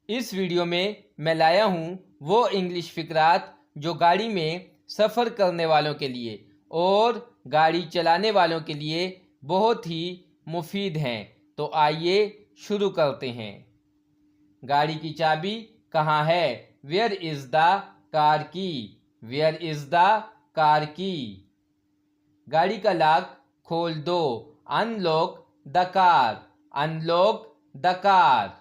इस वीडियो में मैं लाया हूँ वो इंग्लिश फ़िक़रात जो गाड़ी में सफ़र करने वालों के लिए और गाड़ी चलाने वालों के लिए बहुत ही मुफीद हैं। तो आइए शुरू करते हैं। गाड़ी की चाबी कहाँ है? Where is the car key? Where is the car key? गाड़ी का लॉक खोल दो। Unlock the car. Unlock the car.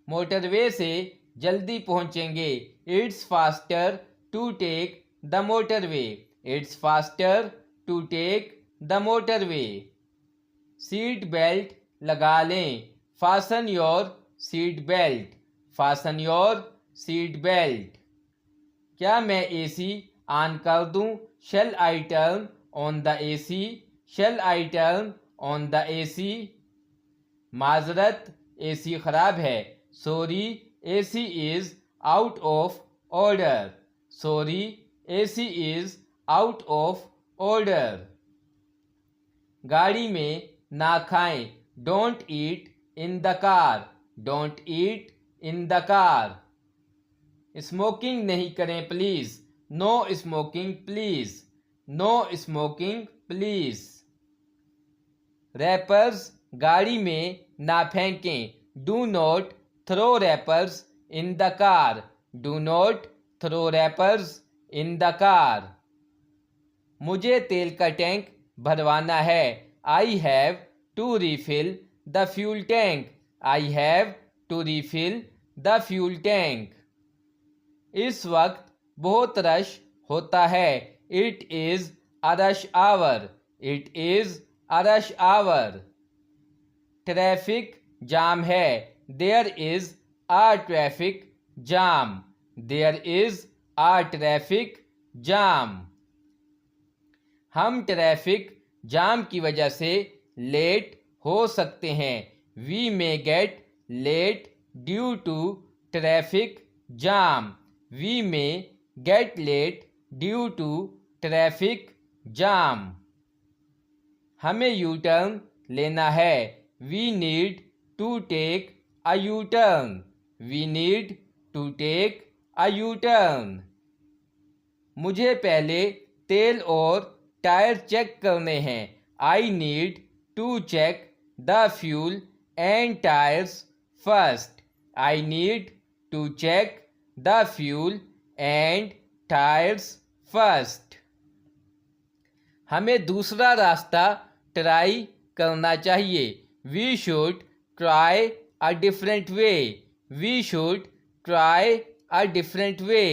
Motorway से जल्दी पहुंचेंगे। It's faster to take the motorway. It's faster to take the motorway. Seat belt लगा लें। Fasten your seat belt. Fasten your seat belt. क्या मैं एसी ऑन कर दूं? Shall I turn on the AC? Shall I turn on the AC? माजरत, AC खराब है। Sorry, AC is out of order. Sorry, AC is out of order. गाड़ी में ना खाएं। Don't eat in the car. Don't eat in the car. Smoking नहीं करें please. No smoking please. No smoking please. Wrappers गाड़ी में ना फेंकें। Do not throw wrappers in the car. Do not throw wrappers in the car. मुझे तेल का tank भरवाना है। I have to refill the fuel tank. I have to refill the fuel tank. इस वक्त बहुत रश होता है। It is a rush hour. It is a rush hour. Traffic jam है। There is a traffic jam. There is a traffic jam. हम traffic जाम की वजह से लेट हो सकते हैं। We may get late due to traffic jam. We may get late due to traffic jam. हमें U turn लेना है। We need to take a U turn. We need to take a U turn. मुझे पहले तेल और tyre check करने हैं। I need to check the fuel and tyres first. I need to check the fuel and tyres first. हमें दूसरा रास्ता try करना चाहिए। We should try a different way. We should try a different way.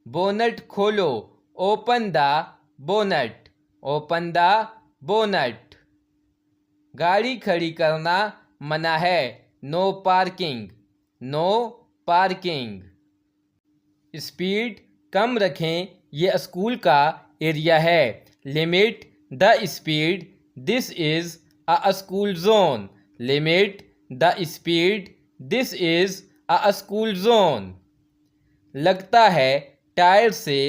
Bonnet खोलो। Open the bonnet. Open the bonnet. गाड़ी खड़ी करना मना है। No parking. No parking. Speed कम रखें। ये स्कूल का एरिया है। Limit the speed. This is a school zone. Limit the speed. This is a school zone. लगता है टायर से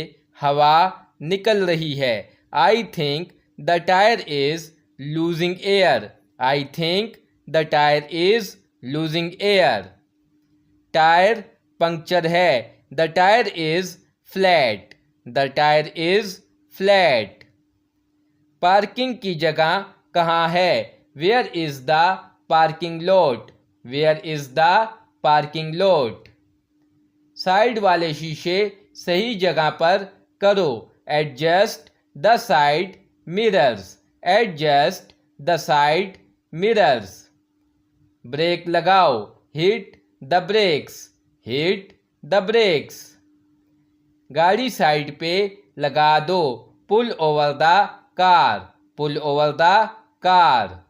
हवा निकल रही है। I think the tyre is losing air. I think the tyre is losing air. Tyre puncture है। The tyre is flat. The tyre is flat. Parking की जगह कहाँ है? Where is the parking lot. Where is the parking lot. Side वाले शीशे सही जगह पर करो। Adjust the side mirrors. Adjust the side mirrors. Brake लगाओ। Hit the brakes. Hit the brakes. गाड़ी साइड पे लगा दो। Pull over the car. Pull over the car.